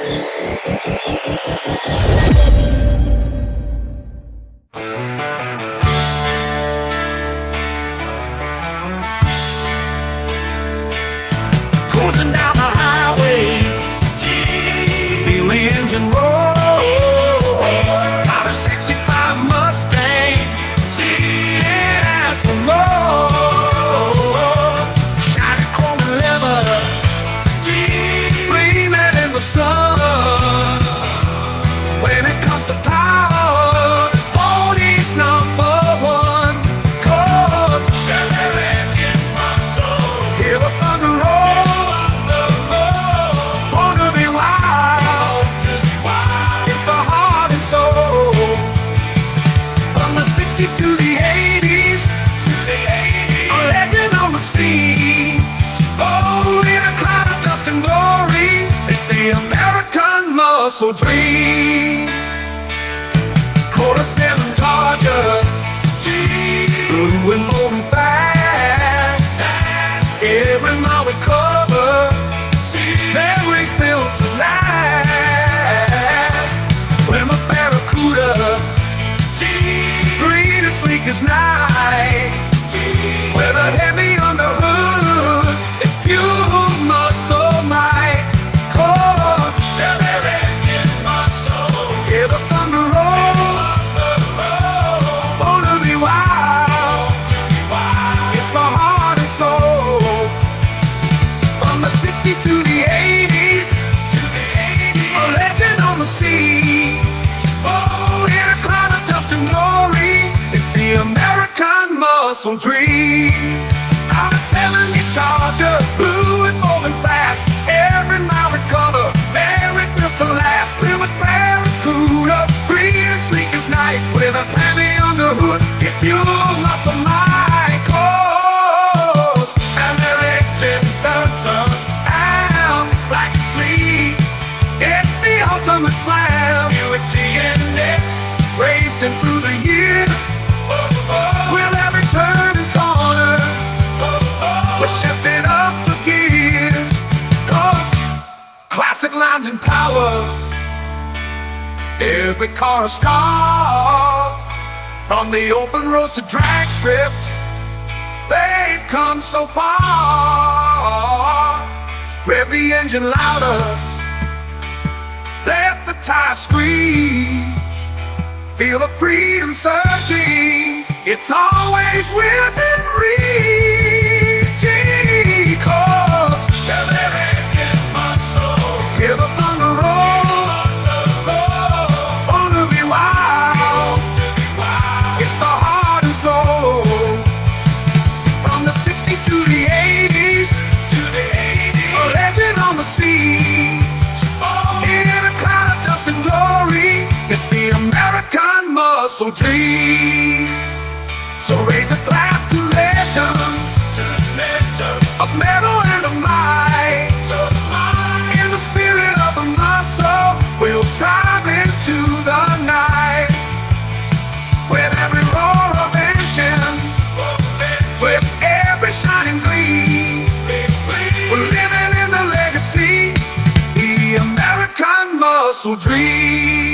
Cruising down the highway, feel the engine roll. Got a 65 Mustang, can't ask for more. Shiny chrome and leather, gleaming in the sun. When it comes to power, Sporty's number one. 'Cause in my soul, hear the thunder roll. Wanna be wild, it's the heart and soul. From the 60s to the 80s, a legend on the scene. Oh, in a cloud of dust and glory, it's the American muscle dream. Quarter 7 Charger, blue and moving fast. Every mile we cover, memories built to last. Plymouth Barracuda, green and sleek as night. With a heavy on the hood, it's pure muscle might. 'Cause in my soul, hear the thunder roll. Wanna be wild, it's my heart and soul. From the 60s to the 80s, a legend on the scene. Oh, in a cloud of dust and glory, it's the American muscle dream. I'm a 70 Charger, blue and moving fast. Every mile we cover, memories built to last. Plymouth Barracuda, green and sleek as night. With a family on the hood, it's pure muscle might. 'Cause and their engine turns out like sleep. It's the ultimate slam. Buick GNX, racing through the years. With every turn and corner, we're shifting up the gears. 'Cause classic lines and power, every car a star. From the open roads to drag strips, they've come so far. Rev the engine louder, let the tires screech. Feel the freedom surging, it's always within reach. 'Cause in my soul, hear the thunder roll. Wanna be wild, it's the heart and soul. From the 60s to the 80s, a legend on the scene. In a cloud of dust and glory, it's the American muscle dream. So raise a glass to legends, of metal and of might. In the spirit of the muscle, we'll drive into the night. With every roar of engine, with every shining gleam, we're living in the legacy, the American muscle dream.